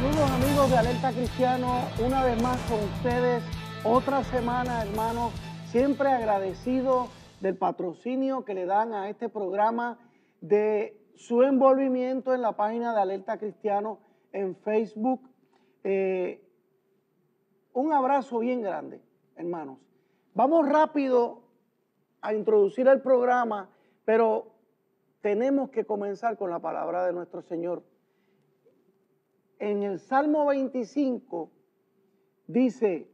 Saludos amigos de Alerta Cristiano, una vez más con ustedes, otra semana hermanos, siempre agradecido del patrocinio que le dan a este programa, de su envolvimiento en la página de Alerta Cristiano en Facebook. Un abrazo bien grande, hermanos. Vamos rápido a introducir el programa, pero tenemos que comenzar con la palabra de nuestro Señor. En el Salmo 25 dice: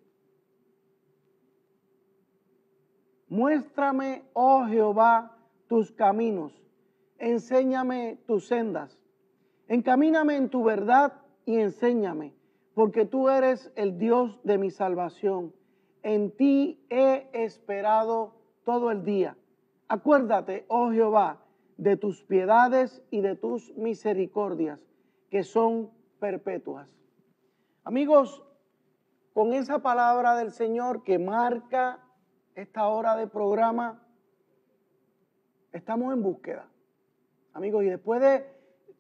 muéstrame, oh Jehová, tus caminos, enséñame tus sendas, encamíname en tu verdad y enséñame, porque tú eres el Dios de mi salvación. En ti he esperado todo el día. Acuérdate, oh Jehová, de tus piedades y de tus misericordias, que son perpetuas. Amigos, con esa palabra del Señor que marca esta hora de programa, estamos en búsqueda. Amigos, y después de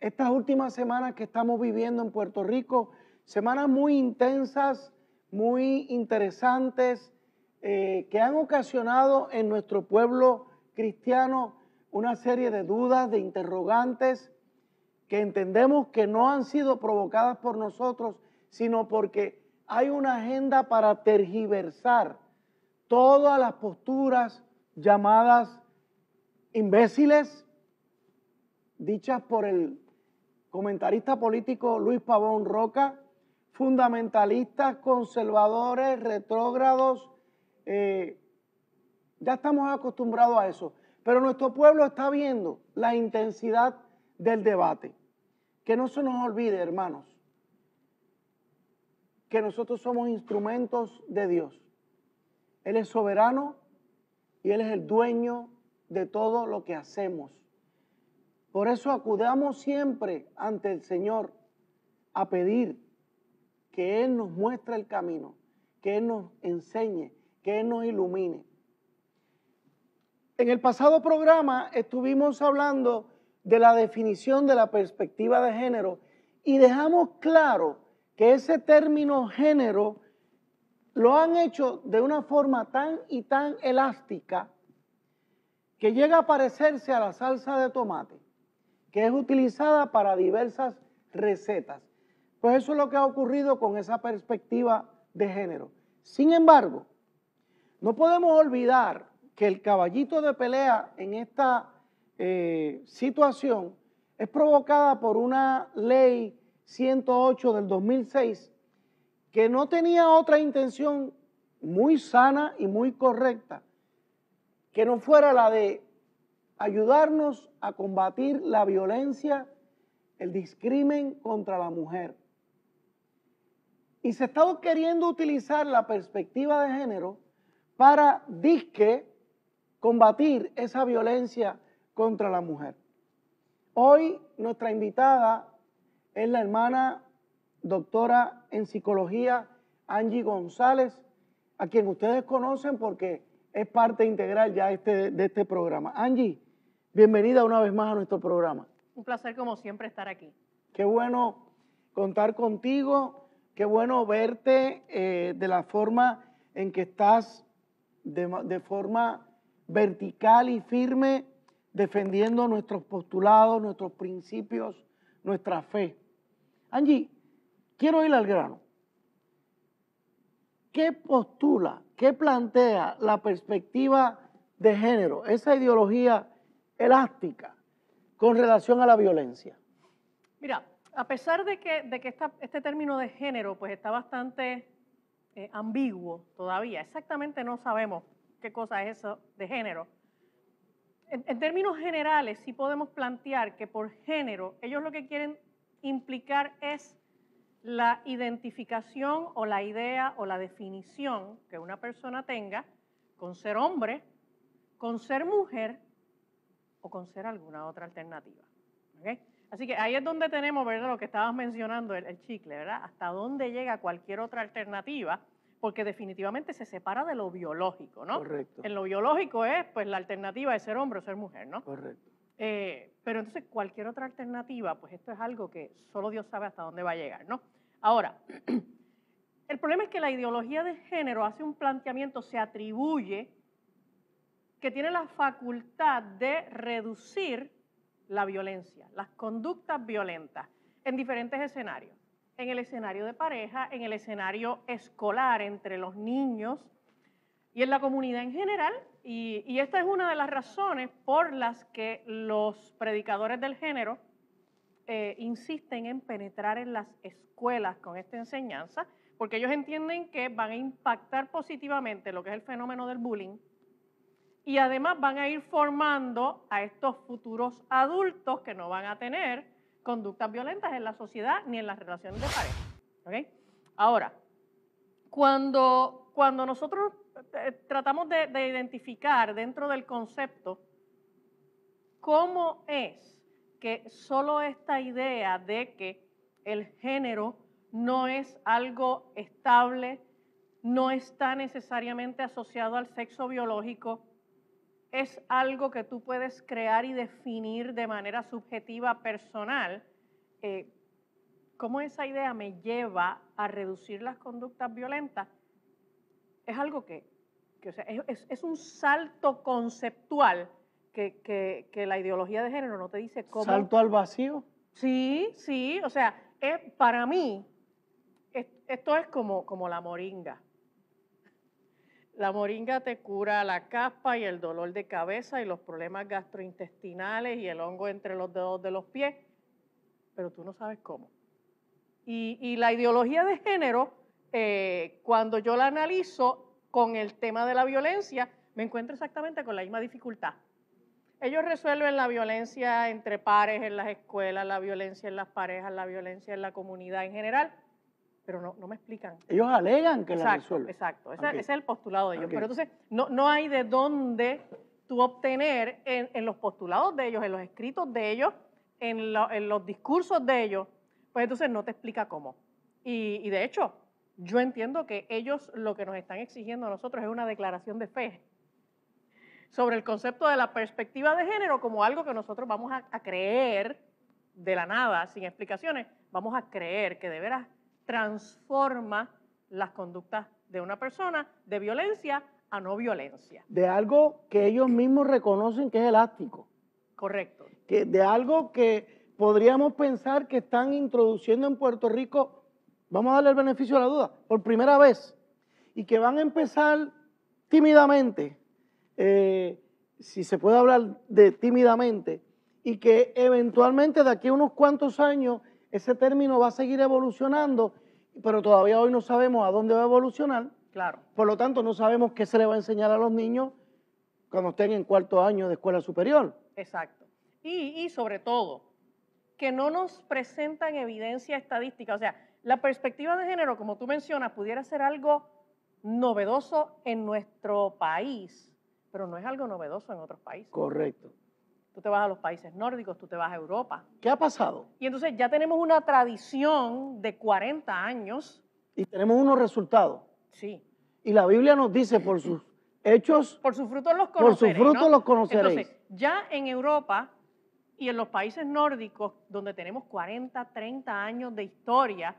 estas últimas semanas que estamos viviendo en Puerto Rico, semanas muy intensas, muy interesantes, que han ocasionado en nuestro pueblo cristiano una serie de dudas, de interrogantes, que entendemos que no han sido provocadas por nosotros, sino porque hay una agenda para tergiversar todas las posturas llamadas imbéciles, dichas por el comentarista político Luis Pavón Roca, fundamentalistas, conservadores, retrógrados. Ya estamos acostumbrados a eso, pero nuestro pueblo está viendo la intensidad del debate. Que no se nos olvide, hermanos, que nosotros somos instrumentos de Dios. Él es soberano y Él es el dueño de todo lo que hacemos. Por eso acudamos siempre ante el Señor a pedir que Él nos muestre el camino, que Él nos enseñe, que Él nos ilumine. En el pasado programa estuvimos hablando de la definición de la perspectiva de género y dejamos claro que ese término género lo han hecho de una forma tan y tan elástica que llega a parecerse a la salsa de tomate, que es utilizada para diversas recetas. Pues eso es lo que ha ocurrido con esa perspectiva de género. Sin embargo, no podemos olvidar que el caballito de pelea en esta situación es provocada por una ley 108 del 2006 que no tenía otra intención muy sana y muy correcta que no fuera la de ayudarnos a combatir la violencia, el discrimen contra la mujer. Y se está queriendo utilizar la perspectiva de género para disque combatir esa violencia contra la mujer. Hoy nuestra invitada es la hermana doctora en psicología Angie González, a quien ustedes conocen porque es parte integral ya de este programa. Angie, bienvenida una vez más a nuestro programa. Un placer como siempre estar aquí. Qué bueno contar contigo, qué bueno verte de la forma en que estás de forma vertical y firme defendiendo nuestros postulados, nuestros principios, nuestra fe. Angie, quiero ir al grano. ¿Qué postula, qué plantea la perspectiva de género, esa ideología elástica con relación a la violencia? Mira, a pesar de que este término de género pues está bastante ambiguo todavía, exactamente no sabemos qué cosa es eso de género. En términos generales sí podemos plantear que por género ellos lo que quieren implicar es la identificación o la idea o la definición que una persona tenga con ser hombre, con ser mujer o con ser alguna otra alternativa. ¿Okay? Así que ahí es donde tenemos, ¿verdad?, lo que estabas mencionando, el chicle, ¿verdad? Hasta dónde llega cualquier otra alternativa, porque definitivamente se separa de lo biológico, ¿no? Correcto. En lo biológico es, pues, la alternativa de ser hombre o ser mujer, ¿no? Correcto. Pero entonces cualquier otra alternativa, pues esto es algo que solo Dios sabe hasta dónde va a llegar, ¿no? Ahora, el problema es que la ideología de género hace un planteamiento, se atribuye que tiene la facultad de reducir la violencia, las conductas violentas en diferentes escenarios. En el escenario de pareja, en el escenario escolar entre los niños y en la comunidad en general. Y esta es una de las razones por las que los predicadores del género insisten en penetrar en las escuelas con esta enseñanza, porque ellos entienden que van a impactar positivamente lo que es el fenómeno del bullying y además van a ir formando a estos futuros adultos que no van a tener conductas violentas en la sociedad ni en las relaciones de pareja. ¿Okay? Ahora, cuando nosotros tratamos de identificar dentro del concepto cómo es que solo esta idea de que el género no es algo estable, no está necesariamente asociado al sexo biológico, es algo que tú puedes crear y definir de manera subjetiva, personal, cómo esa idea me lleva a reducir las conductas violentas, es algo que o sea, es un salto conceptual que la ideología de género no te dice cómo. ¿Salto al vacío? Sí, sí, o sea, para mí, esto es como la moringa. La moringa te cura la caspa y el dolor de cabeza y los problemas gastrointestinales y el hongo entre los dedos de los pies, pero tú no sabes cómo. Y la ideología de género, cuando yo la analizo con el tema de la violencia, me encuentro exactamente con la misma dificultad. Ellos resuelven la violencia entre pares en las escuelas, la violencia en las parejas, la violencia en la comunidad en general, pero no me explican. Ellos alegan que la resuelven. Exacto, Okay. ese es el postulado de ellos. Okay. Pero entonces no hay de dónde tú obtener en los postulados de ellos, en los escritos de ellos, en los discursos de ellos, pues entonces no te explica cómo. Y de hecho, yo entiendo que ellos lo que nos están exigiendo a nosotros es una declaración de fe sobre el concepto de la perspectiva de género como algo que nosotros vamos a creer de la nada, sin explicaciones, vamos a creer que de veras transforma las conductas de una persona de violencia a no violencia. De algo que ellos mismos reconocen que es elástico. Correcto. Que de algo que podríamos pensar que están introduciendo en Puerto Rico, vamos a darle el beneficio de la duda, por primera vez, y que van a empezar tímidamente, si se puede hablar de tímidamente, y que eventualmente de aquí a unos cuantos años ese término va a seguir evolucionando, pero todavía hoy no sabemos a dónde va a evolucionar. Claro. Por lo tanto, no sabemos qué se le va a enseñar a los niños cuando estén en cuarto año de escuela superior. Exacto. Y sobre todo, que no nos presentan evidencia estadística. O sea, la perspectiva de género, como tú mencionas, pudiera ser algo novedoso en nuestro país, pero no es algo novedoso en otros países. Correcto. Tú te vas a los países nórdicos, tú te vas a Europa. ¿Qué ha pasado? Y entonces ya tenemos una tradición de 40 años. Y tenemos unos resultados. Sí. Y la Biblia nos dice, por sus hechos, por sus frutos los conoceréis. Por sus frutos ¿no? los conoceréis. Entonces, ya en Europa y en los países nórdicos, donde tenemos 40, 30 años de historia,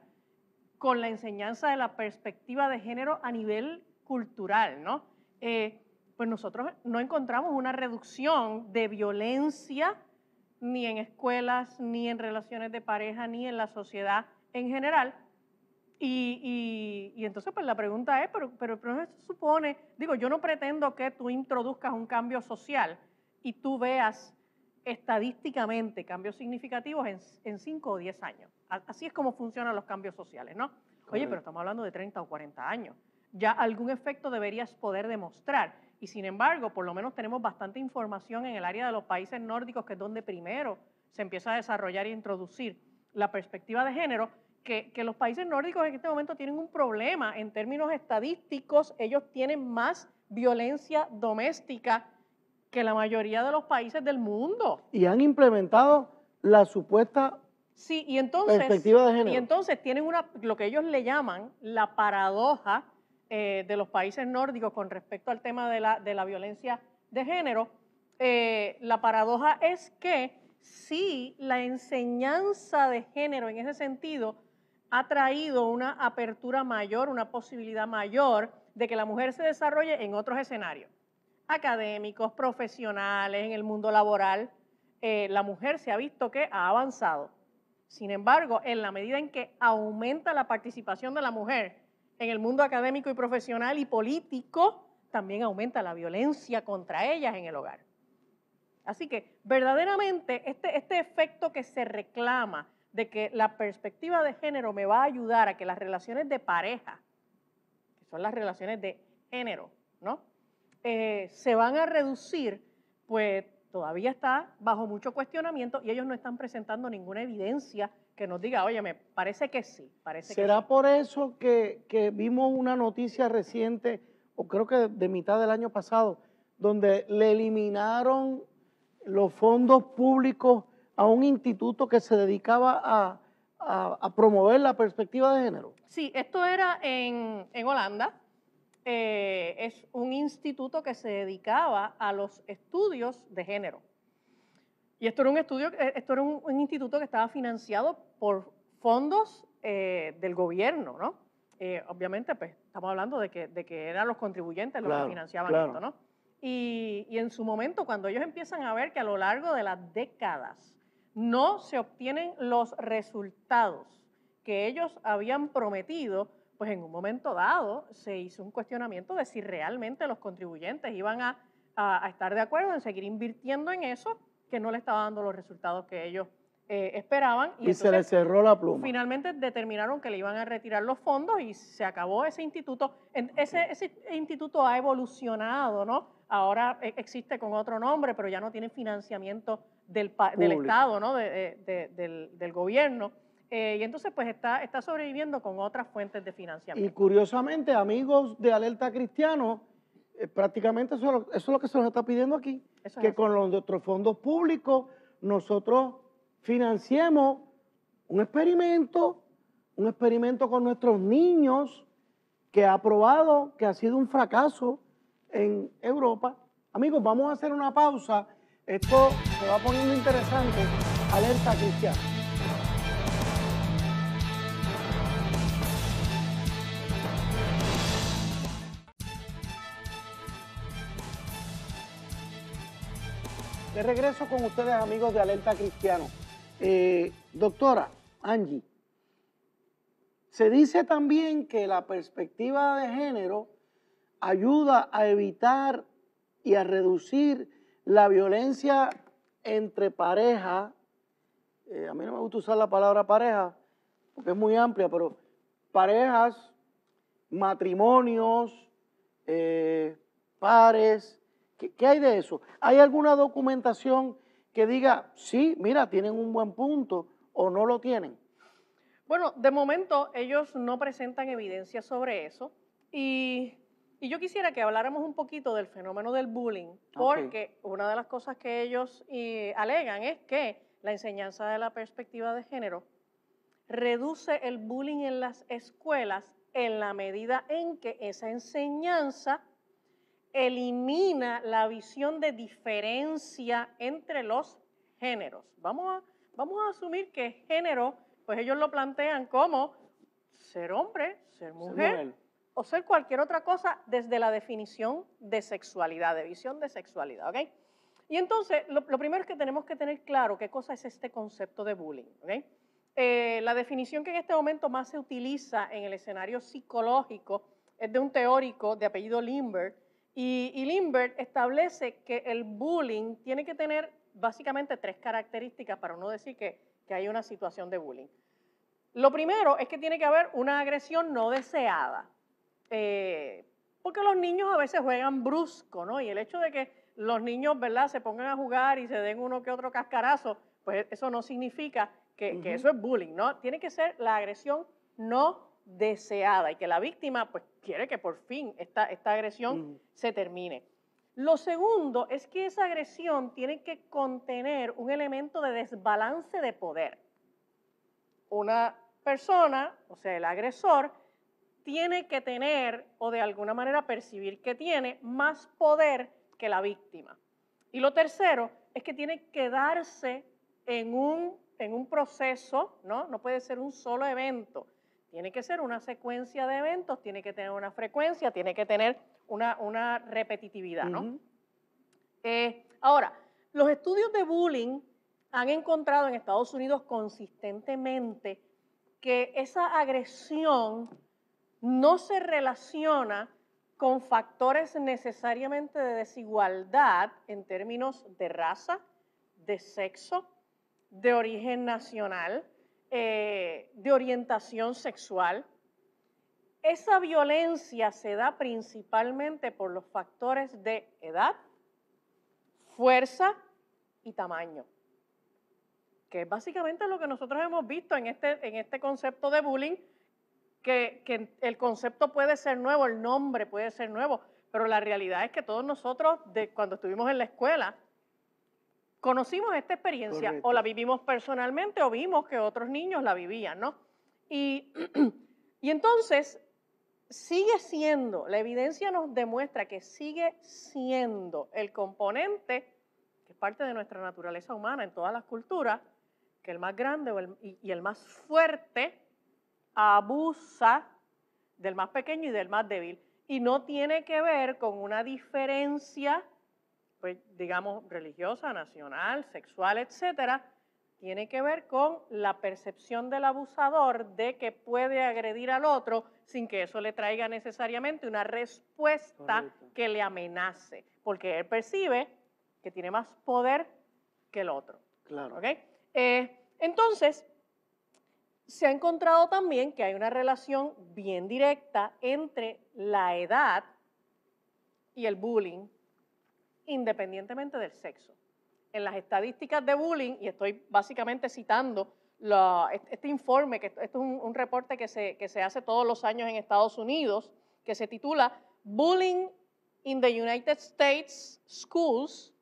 con la enseñanza de la perspectiva de género a nivel cultural, ¿no? Pues nosotros no encontramos una reducción de violencia ni en escuelas, ni en relaciones de pareja, ni en la sociedad en general. Y entonces pues la pregunta es, pero no se supone, digo, yo no pretendo que tú introduzcas un cambio social y tú veas estadísticamente cambios significativos en 5 o 10 años. Así es como funcionan los cambios sociales, ¿no? Oye, pero estamos hablando de 30 o 40 años. Ya algún efecto deberías poder demostrar. Y sin embargo, por lo menos tenemos bastante información en el área de los países nórdicos, que es donde primero se empieza a desarrollar e introducir la perspectiva de género, que los países nórdicos en este momento tienen un problema en términos estadísticos. Ellos tienen más violencia doméstica que la mayoría de los países del mundo. Y han implementado la supuesta perspectiva de género. Y entonces tienen lo que ellos le llaman la paradoja de los países nórdicos con respecto al tema de la violencia de género. La paradoja es que sí, la enseñanza de género en ese sentido ha traído una apertura mayor, una posibilidad mayor de que la mujer se desarrolle en otros escenarios, académicos, profesionales, en el mundo laboral. La mujer se ha visto que ha avanzado. Sin embargo, en la medida en que aumenta la participación de la mujer en el mundo académico y profesional y político, también aumenta la violencia contra ellas en el hogar. Así que verdaderamente este efecto que se reclama de que la perspectiva de género me va a ayudar a que las relaciones de pareja, que son las relaciones de género, ¿no? Se van a reducir, pues todavía está bajo mucho cuestionamiento y ellos no están presentando ninguna evidencia que nos diga, oye, me parece que sí, parece que sí. ¿Será por eso que vimos una noticia reciente, o creo que de mitad del año pasado, donde le eliminaron los fondos públicos a un instituto que se dedicaba a promover la perspectiva de género? Sí, esto era en Holanda. Es un instituto que se dedicaba a los estudios de género. Y esto era un instituto que estaba financiado por fondos del gobierno, ¿no? Obviamente, pues, estamos hablando de que eran los contribuyentes los que financiaban esto, ¿no? Y en su momento, cuando ellos empiezan a ver que a lo largo de las décadas no se obtienen los resultados que ellos habían prometido, pues en un momento dado se hizo un cuestionamiento de si realmente los contribuyentes iban a estar de acuerdo en seguir invirtiendo en eso, que no le estaba dando los resultados que ellos esperaban. Y se le cerró la pluma. Finalmente determinaron que le iban a retirar los fondos y se acabó ese instituto. Ese instituto ha evolucionado, ¿no? Ahora existe con otro nombre, pero ya no tiene financiamiento del Estado, ¿no? Del gobierno. Y entonces pues está sobreviviendo con otras fuentes de financiamiento. Y curiosamente, amigos de Alerta Cristiano, prácticamente eso es lo que se nos está pidiendo aquí, que con nuestros fondos públicos nosotros financiemos un experimento con nuestros niños que ha probado que ha sido un fracaso en Europa. Amigos, vamos a hacer una pausa. Esto se va poniendo interesante. Alerta Cristiano. De regreso con ustedes, amigos de Alerta Cristiano. Doctora Angie, se dice también que la perspectiva de género ayuda a evitar y a reducir la violencia entre pareja. A mí no me gusta usar la palabra pareja porque es muy amplia, pero parejas, matrimonios, pares. ¿Qué hay de eso? ¿Hay alguna documentación que diga, sí, mira, tienen un buen punto o no lo tienen? Bueno, de momento ellos no presentan evidencia sobre eso y yo quisiera que habláramos un poquito del fenómeno del bullying, porque una de las cosas que ellos alegan es que la enseñanza de la perspectiva de género reduce el bullying en las escuelas en la medida en que esa enseñanza elimina la visión de diferencia entre los géneros. Vamos a asumir que género, pues ellos lo plantean como ser hombre, ser mujer o ser cualquier otra cosa desde la definición de sexualidad, de visión de sexualidad, ¿ok? Y entonces, lo primero es que tenemos que tener claro qué cosa es este concepto de bullying, ¿ok? La definición que en este momento más se utiliza en el escenario psicológico es de un teórico de apellido Lindbergh, y Lindbergh establece que el bullying tiene que tener básicamente 3 características para no decir que hay una situación de bullying. Lo primero es que tiene que haber una agresión no deseada, porque los niños a veces juegan brusco, ¿no? Y el hecho de que los niños, ¿verdad?, se pongan a jugar y se den uno que otro cascarazo, pues eso no significa que eso es bullying, ¿no? Tiene que ser la agresión no deseada y que la víctima pues quiere que por fin esta agresión se termine. Lo segundo es que esa agresión tiene que contener un elemento de desbalance de poder. Una persona, o sea, el agresor, tiene que tener o de alguna manera percibir que tiene más poder que la víctima. Y lo tercero es que tiene que darse en un proceso, ¿no? No puede ser un solo evento, Tiene que ser una secuencia de eventos, tiene que tener una frecuencia, tiene que tener una repetitividad, ¿no? Ahora, los estudios de bullying han encontrado en Estados Unidos consistentemente que esa agresión no se relaciona con factores necesariamente de desigualdad en términos de raza, de sexo, de origen nacional, de orientación sexual. Esa violencia se da principalmente por los factores de edad, fuerza y tamaño, que es básicamente lo que nosotros hemos visto en este concepto de bullying, que el concepto puede ser nuevo, el nombre puede ser nuevo, pero la realidad es que todos nosotros, cuando estuvimos en la escuela, conocimos esta experiencia. Correcto. O la vivimos personalmente o vimos que otros niños la vivían, ¿no? Y entonces sigue siendo, la evidencia nos demuestra que sigue siendo el componente, que es parte de nuestra naturaleza humana en todas las culturas, que el más grande y el más fuerte abusa del más pequeño y del más débil. Y no tiene que ver con una diferencia, pues, digamos, religiosa, nacional, sexual, etcétera. Tiene que ver con la percepción del abusador de que puede agredir al otro sin que eso le traiga necesariamente una respuesta Correcto. Que le amenace, porque él percibe que tiene más poder que el otro. Claro. ¿Okay? Entonces, se ha encontrado también que hay una relación bien directa entre la edad y el bullying, independientemente del sexo. En las estadísticas de bullying, y estoy básicamente citando este informe, que esto es un reporte que se hace todos los años en Estados Unidos, que se titula Bullying in the United States Schools.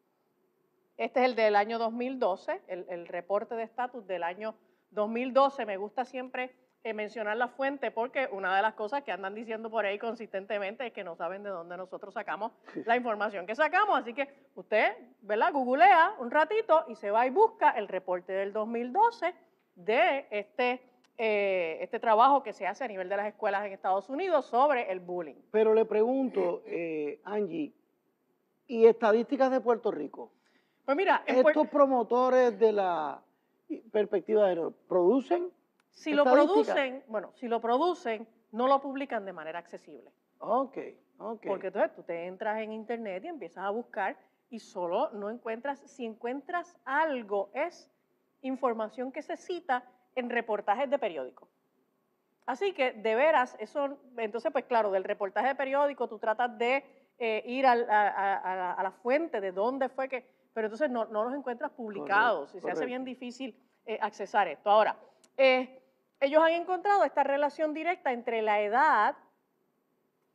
Este es el del año 2012, el reporte de estatus del año 2012. Me gusta siempre mencionar la fuente porque una de las cosas que andan diciendo por ahí consistentemente es que no saben de dónde nosotros sacamos la información que sacamos. Así que usted, ¿verdad?, googlea un ratito y se va y busca el reporte del 2012 de este trabajo que se hace a nivel de las escuelas en Estados Unidos sobre el bullying. Pero le pregunto, Angie, ¿y estadísticas de Puerto Rico? Pues mira, ¿estos promotores de la perspectiva de género producen? Si lo producen, no lo publican de manera accesible. Ok. Porque entonces tú te entras en internet y empiezas a buscar y solo no encuentras, si encuentras algo, es información que se cita en reportajes de periódico. Así que, de veras, eso, entonces, pues claro, del reportaje de periódico tú tratas de ir a la fuente de dónde fue que, pero entonces no los encuentras publicados. Correcto. Se hace bien difícil accesar esto. Ahora, ellos han encontrado esta relación directa entre la edad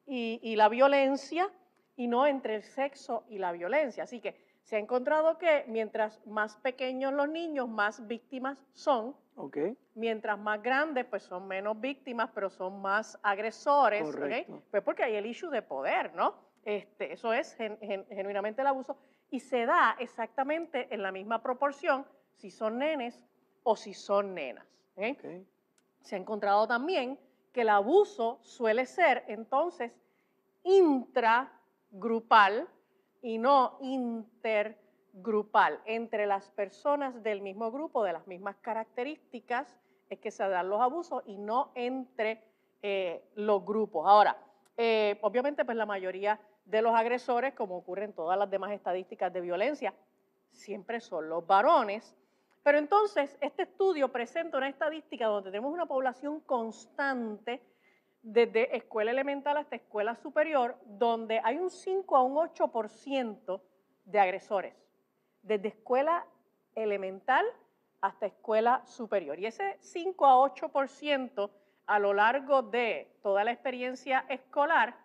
y la violencia y no entre el sexo y la violencia. Así que se ha encontrado que mientras más pequeños los niños, más víctimas son. Okay. Mientras más grandes, pues son menos víctimas, pero son más agresores. ¿Okay? Pues porque hay el issue de poder, ¿no? Eso es genuinamente el abuso. Y se da exactamente en la misma proporción si son nenes o si son nenas. ¿Okay? Okay. Se ha encontrado también que el abuso suele ser entonces intragrupal y no intergrupal. Entre las personas del mismo grupo, de las mismas características, es que se dan los abusos y no entre los grupos. Ahora, obviamente, pues la mayoría de los agresores, como ocurre en todas las demás estadísticas de violencia, siempre son los varones. Pero entonces, este estudio presenta una estadística donde tenemos una población constante desde escuela elemental hasta escuela superior, donde hay un 5 a un 8% de agresores, desde escuela elemental hasta escuela superior. Y ese 5 a 8% a lo largo de toda la experiencia escolar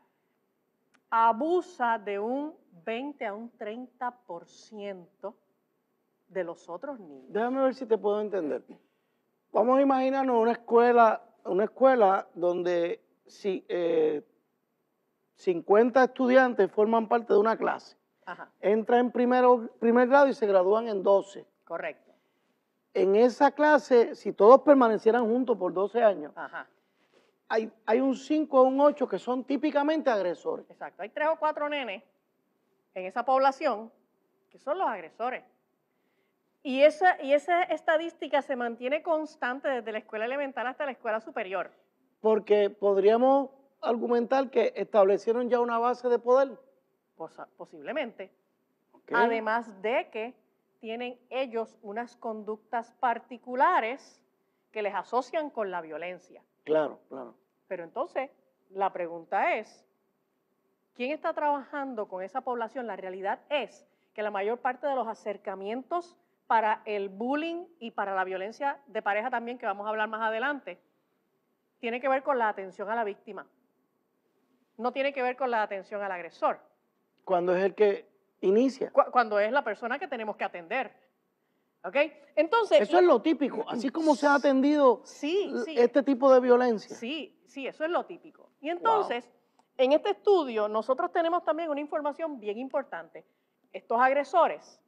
abusa de un 20 a un 30% de los otros niños. Déjame ver si te puedo entender. Vamos a imaginarnos una escuela donde 50 estudiantes forman parte de una clase. Ajá. Entran en primer grado y se gradúan en 12. Correcto. En esa clase, si todos permanecieran juntos por 12 años, ajá, hay un 5 o un 8 que son típicamente agresores. Exacto. Hay 3 o 4 nenes en esa población que son los agresores. Y esa estadística se mantiene constante desde la escuela elemental hasta la escuela superior. Porque podríamos argumentar que establecieron ya una base de poder. Posiblemente. Okay. Además de que tienen ellos unas conductas particulares que les asocian con la violencia. Claro, claro. Pero entonces, la pregunta es, ¿quién está trabajando con esa población? La realidad es que la mayor parte de los acercamientos para el bullying y para la violencia de pareja también, que vamos a hablar más adelante, tiene que ver con la atención a la víctima. No tiene que ver con la atención al agresor. Cuando es el que inicia. Cuando es la persona que tenemos que atender. ¿Ok? Entonces, eso es lo típico, así como se ha atendido este tipo de violencia. Sí, eso es lo típico. Y entonces, en este estudio, nosotros tenemos también una información bien importante. Estos agresores,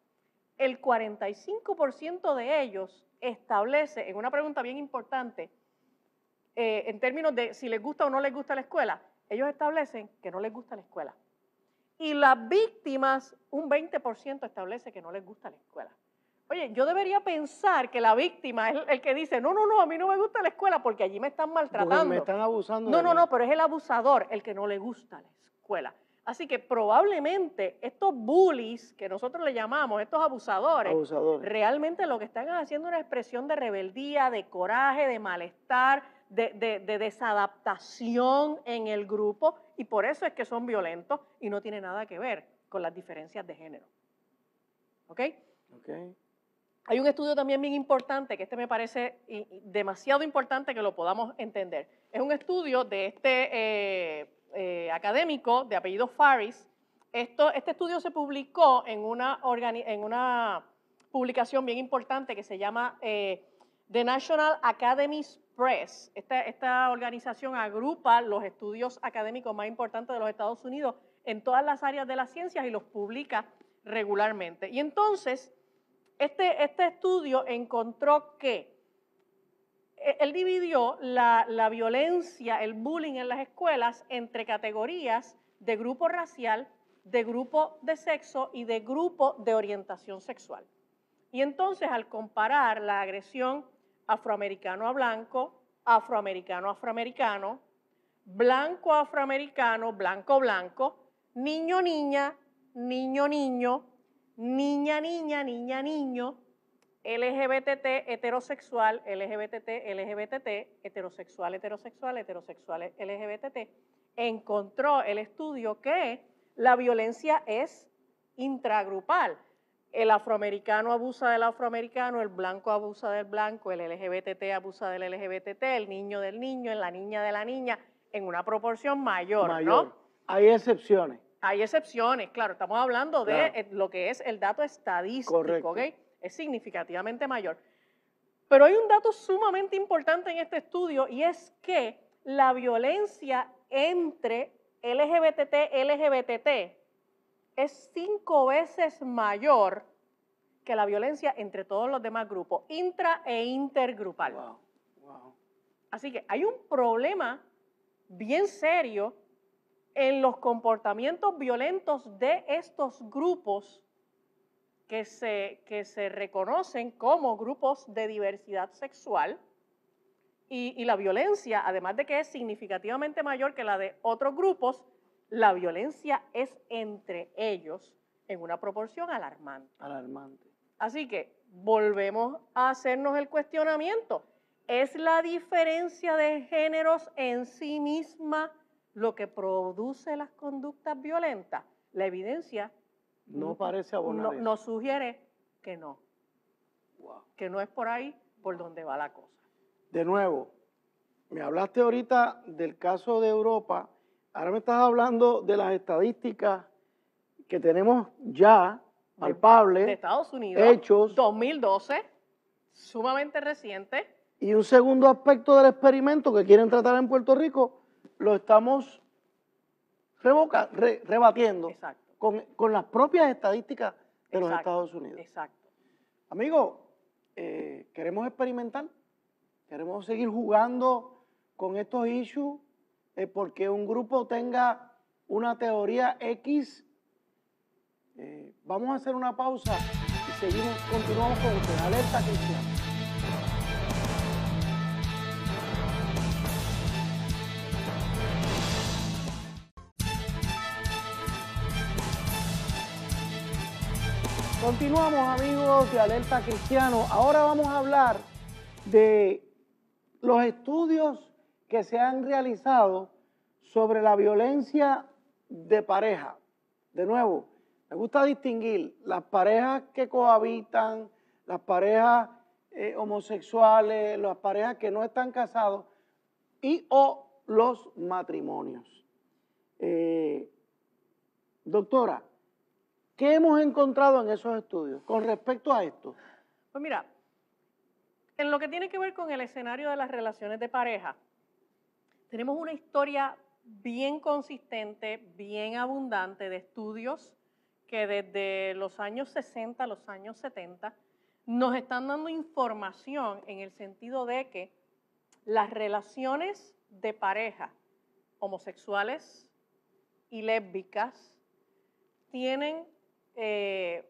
el 45% de ellos establece, en una pregunta bien importante, en términos de si les gusta o no les gusta la escuela, ellos establecen que no les gusta la escuela. Y las víctimas, un 20% establece que no les gusta la escuela. Oye, yo debería pensar que la víctima es el que dice, no, a mí no me gusta la escuela porque allí me están maltratando. Porque me están abusando. No, pero es el abusador el que no le gusta la escuela. Así que probablemente estos bullies, que nosotros le llamamos, estos abusadores, realmente lo que están haciendo es una expresión de rebeldía, de coraje, de malestar, de desadaptación en el grupo, y por eso es que son violentos y no tiene nada que ver con las diferencias de género. ¿Ok? Hay un estudio también bien importante, que este me parece demasiado importante que lo podamos entender. Es un estudio de este académico de apellido Faris. Este estudio se publicó en una publicación bien importante que se llama The National Academies Press. Esta organización agrupa los estudios académicos más importantes de los Estados Unidos en todas las áreas de las ciencias y los publica regularmente. Y entonces, este estudio encontró que él dividió la violencia, el bullying en las escuelas entre categorías de grupo racial, de grupo de sexo y de grupo de orientación sexual. Y entonces, al comparar la agresión afroamericano a blanco, afroamericano a afroamericano, blanco a afroamericano, blanco blanco, niño niña, niño niño, niña niña, niña niño, LGBT heterosexual, LGBT LGBT, heterosexual heterosexual, heterosexual LGBT, encontró el estudio que la violencia es intragrupal. El afroamericano abusa del afroamericano, el blanco abusa del blanco, el LGBT abusa del LGBT, el niño del niño, la niña de la niña, en una proporción mayor, ¿no? Hay excepciones. Hay excepciones, claro, estamos hablando de lo que es el dato estadístico, ¿ok? Es significativamente mayor. Pero hay un dato sumamente importante en este estudio, y es que la violencia entre LGBT es 5 veces mayor que la violencia entre todos los demás grupos, intra e intergrupal. Así que hay un problema bien serio en los comportamientos violentos de estos grupos que se reconocen como grupos de diversidad sexual, y la violencia, además de que es significativamente mayor que la de otros grupos, la violencia es entre ellos en una proporción alarmante. Así que volvemos a hacernos el cuestionamiento. ¿Es la diferencia de géneros en sí misma lo que produce las conductas violentas? La evidencia no parece abonar nos sugiere que no. Que no es por ahí por donde va la cosa. De nuevo, me hablaste ahorita del caso de Europa, ahora me estás hablando de las estadísticas que tenemos ya palpables, de Estados Unidos, hechos, 2012, sumamente reciente. Y un segundo aspecto del experimento que quieren tratar en Puerto Rico, lo estamos rebatiendo con las propias estadísticas de los Estados Unidos. Amigos, queremos experimentar, queremos seguir jugando con estos issues, porque un grupo tenga una teoría X. Vamos a hacer una pausa y continuamos con usted. Alerta Cristiana. Continuamos, amigos de Alerta Cristiano. Ahora vamos a hablar de los estudios que se han realizado sobre la violencia de pareja. De nuevo, me gusta distinguir las parejas que cohabitan, las parejas homosexuales, las parejas que no están casados y o los matrimonios. Doctora, ¿qué hemos encontrado en esos estudios con respecto a esto? Pues mira, en lo que tiene que ver con el escenario de las relaciones de pareja, tenemos una historia bien consistente, bien abundante de estudios que desde los años 60 a los años 70 nos están dando información en el sentido de que las relaciones de pareja homosexuales y lésbicas tienen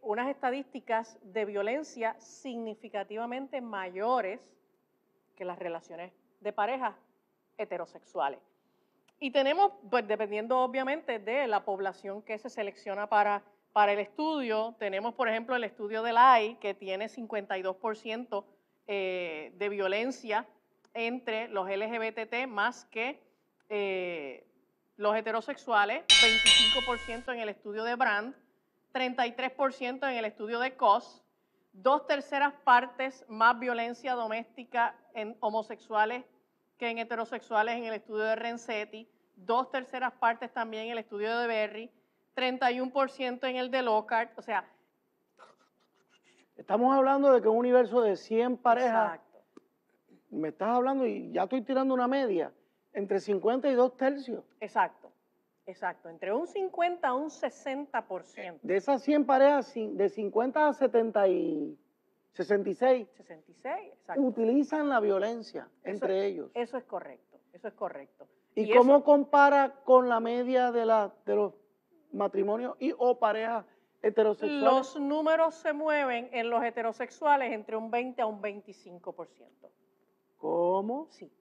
unas estadísticas de violencia significativamente mayores que las relaciones de pareja heterosexuales. Y tenemos, pues dependiendo obviamente de la población que se selecciona para el estudio, tenemos por ejemplo el estudio del AI que tiene 52% de violencia entre los LGBT más que los heterosexuales, 25% en el estudio de Brand, 33% en el estudio de COS, 2/3 partes más violencia doméstica en homosexuales que en heterosexuales en el estudio de Renzetti, 2/3 partes también en el estudio de Berry, 31% en el de Lockhart, o sea... Estamos hablando de que un universo de 100 parejas, Exacto. Me estás hablando y ya estoy tirando una media, entre 50 y 2/3. Exacto. Exacto, entre un 50 a un 60%. De esas 100 parejas, de 50 a 66, 66, exacto. utilizan la violencia entre ellos. Eso es correcto, eso es correcto. ¿Y cómo compara con la media de los matrimonios y o parejas heterosexuales? Los números se mueven en los heterosexuales entre un 20 a un 25%. ¿Cómo? Sí.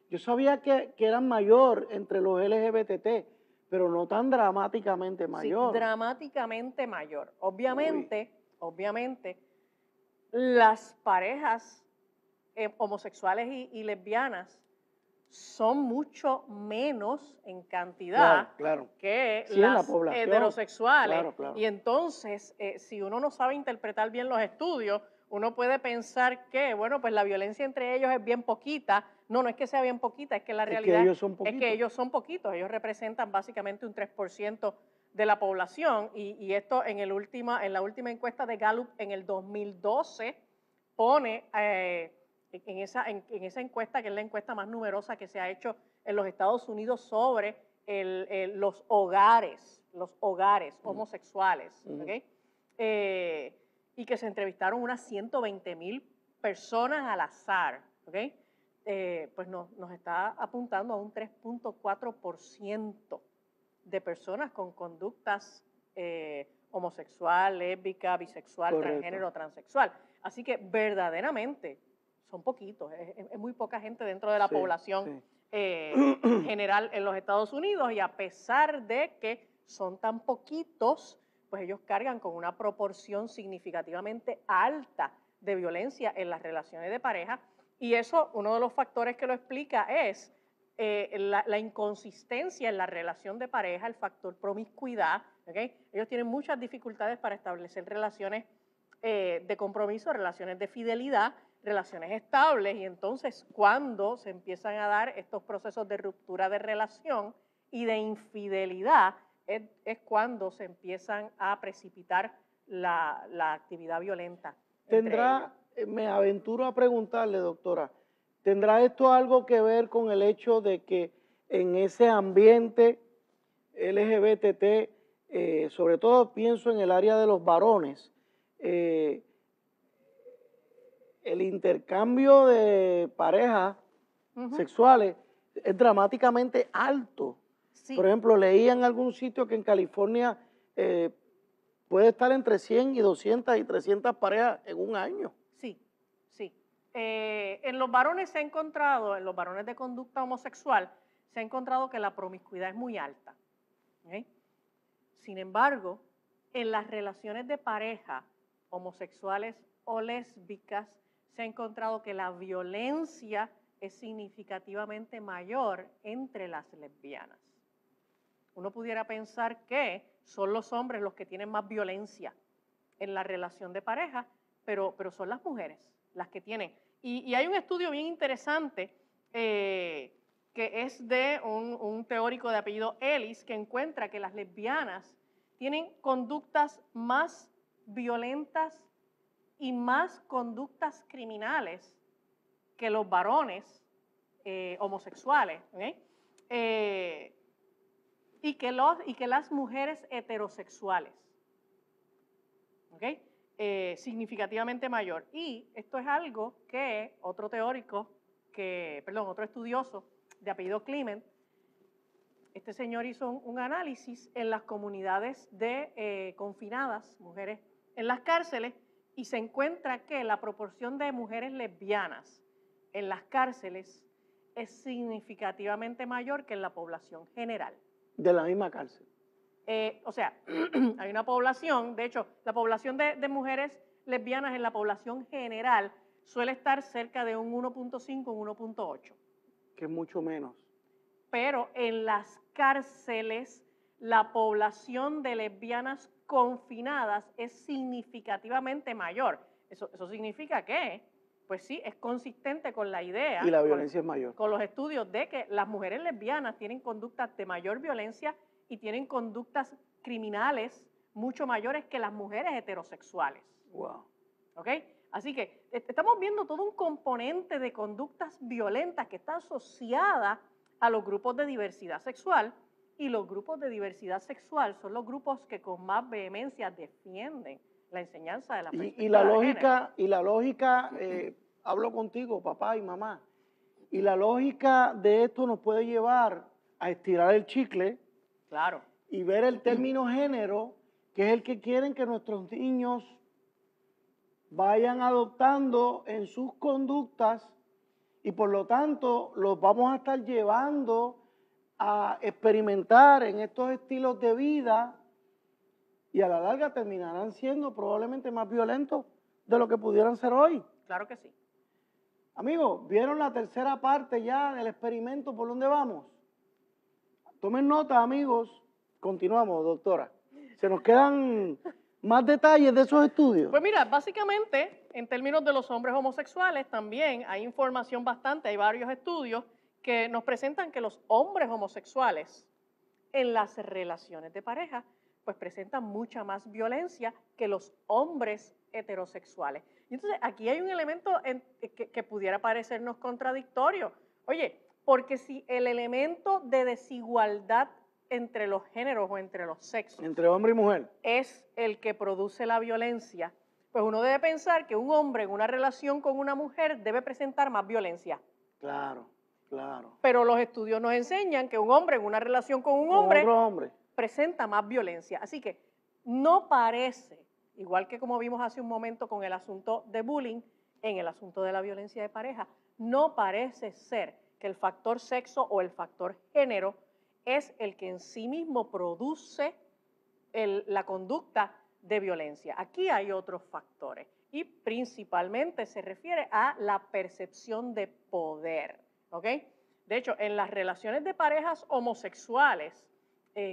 Yo sabía que eran mayor entre los LGBT, pero no tan dramáticamente mayor. Sí, dramáticamente mayor. Obviamente, las parejas homosexuales y lesbianas son mucho menos en cantidad que las heterosexuales. Claro. Y entonces, si uno no sabe interpretar bien los estudios, uno puede pensar que, bueno, pues la violencia entre ellos es bien poquita. No es que sea bien poquita, es que la realidad es que ellos son poquitos. Ellos representan básicamente un 3% de la población y esto en la última encuesta de Gallup en el 2012 pone en esa encuesta, que es la encuesta más numerosa que se ha hecho en los Estados Unidos sobre los hogares homosexuales, ¿okay? Y que se entrevistaron unas 120,000 personas al azar, ¿okay? Pues nos está apuntando a un 3.4% de personas con conductas homosexual, lésbica, bisexual, transgénero, transexual. Así que verdaderamente son poquitos, es muy poca gente dentro de la población general en los Estados Unidos, y a pesar de que son tan poquitos, pues ellos cargan con una proporción significativamente alta de violencia en las relaciones de pareja. Y eso, uno de los factores que lo explica es la inconsistencia en la relación de pareja, el factor promiscuidad, ¿okay? Ellos tienen muchas dificultades para establecer relaciones de compromiso, relaciones de fidelidad, relaciones estables, y entonces cuando se empiezan a dar estos procesos de ruptura de relación y de infidelidad, es cuando se empiezan a precipitar la actividad violenta. Me aventuro a preguntarle, doctora, ¿tendrá esto algo que ver con el hecho de que en ese ambiente LGBT, sobre todo pienso en el área de los varones, el intercambio de parejas Ujú. sexuales es dramáticamente alto. Sí, Por ejemplo, leía en algún sitio que en California puede estar entre 100 y 200 y 300 parejas en un año. sí, sí. En los varones se ha encontrado, en los varones de conducta homosexual, se ha encontrado que la promiscuidad es muy alta. ¿Ok? Sin embargo, en las relaciones de pareja, homosexuales o lésbicas, se ha encontrado que la violencia es significativamente mayor entre las lesbianas. Uno pudiera pensar que son los hombres los que tienen más violencia en la relación de pareja, pero son las mujeres las que tienen. Y hay un estudio bien interesante que es de un teórico de apellido Ellis, que encuentra que las lesbianas tienen conductas más violentas y más conductas criminales que los varones homosexuales. ¿Okay? Y que las mujeres heterosexuales. ¿Okay? Significativamente mayor. Y esto es algo que otro otro estudioso de apellido Clement, este señor hizo un análisis en las comunidades de confinadas, mujeres en las cárceles, y se encuentra que la proporción de mujeres lesbianas en las cárceles es significativamente mayor que en la población general. De la misma cárcel. O sea, hay una población, de hecho, la población de mujeres lesbianas en la población general suele estar cerca de un 1.5, un 1.8. Que es mucho menos. Pero en las cárceles la población de lesbianas confinadas es significativamente mayor. Eso significa que, pues sí, es consistente con la idea. Y la violencia es mayor. Con los estudios de que las mujeres lesbianas tienen conductas de mayor violencia y tienen conductas criminales mucho mayores que las mujeres heterosexuales. Wow. ¿Ok? Así que estamos viendo todo un componente de conductas violentas que está asociada a los grupos de diversidad sexual, y los grupos de diversidad sexual son los grupos que con más vehemencia defienden la enseñanza de la perspectiva de género. Y la lógica, hablo contigo, papá y mamá, y la lógica de esto nos puede llevar a estirar el chicle. Claro. Y ver el término género, que es el que quieren que nuestros niños vayan adoptando en sus conductas, y por lo tanto los vamos a estar llevando a experimentar en estos estilos de vida, y a la larga terminarán siendo probablemente más violentos de lo que pudieran ser hoy. Claro que sí. Amigos, ¿vieron la tercera parte ya del experimento por dónde vamos? Tomen nota, amigos. Continuamos, doctora. Se nos quedan más detalles de esos estudios. Pues mira, básicamente, en términos de los hombres homosexuales, también hay información bastante, hay varios estudios que nos presentan que los hombres homosexuales en las relaciones de pareja, pues presentan mucha más violencia que los hombres heterosexuales. Y entonces aquí hay un elemento que pudiera parecernos contradictorio. Oye, porque si el elemento de desigualdad entre los géneros o entre los sexos, entre hombre y mujer, es el que produce la violencia, pues uno debe pensar que un hombre en una relación con una mujer debe presentar más violencia. Claro, claro. Pero los estudios nos enseñan que un hombre en una relación con un hombre, otro hombre presenta más violencia. Así que no parece, igual que como vimos hace un momento con el asunto de bullying, en el asunto de la violencia de pareja, no parece ser que el factor sexo o el factor género es el que en sí mismo produce la conducta de violencia. Aquí hay otros factores y principalmente se refiere a la percepción de poder, ¿ok? De hecho, en las relaciones de parejas homosexuales,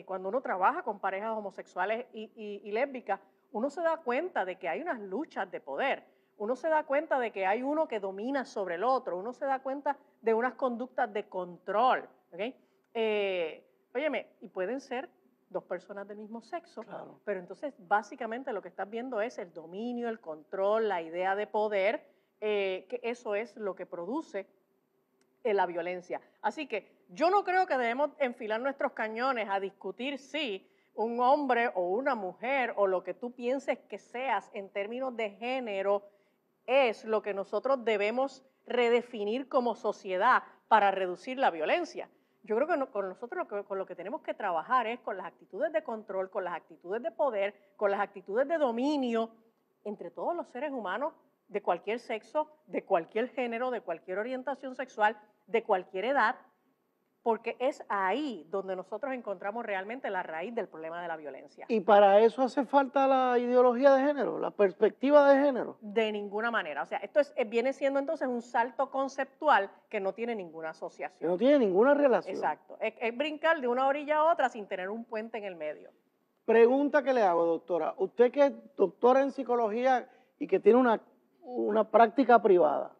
cuando uno trabaja con parejas homosexuales y lésbicas, uno se da cuenta de que hay unas luchas de poder, uno se da cuenta de que hay uno que domina sobre el otro, uno se da cuenta de unas conductas de control, ¿ok? Óyeme, y pueden ser dos personas del mismo sexo, claro. Pero entonces básicamente lo que estás viendo es el dominio, el control, la idea de poder, que eso es lo que produce la violencia. Así que yo no creo que debemos enfilar nuestros cañones a discutir si un hombre o una mujer o lo que tú pienses que seas en términos de género es lo que nosotros debemos redefinir como sociedad para reducir la violencia. Yo creo que con nosotros con lo que tenemos que trabajar es con las actitudes de control, con las actitudes de poder, con las actitudes de dominio entre todos los seres humanos de cualquier sexo, de cualquier género, de cualquier orientación sexual, de cualquier edad, porque es ahí donde nosotros encontramos realmente la raíz del problema de la violencia. Y para eso hace falta la ideología de género, la perspectiva de género. De ninguna manera. O sea, esto viene siendo entonces un salto conceptual que no tiene ninguna Que asociación. no tiene ninguna relación. Exacto. Es brincar de una orilla a otra sin tener un puente en el medio. Pregunta que le hago, doctora. Usted que es doctora en psicología y que tiene una práctica privada,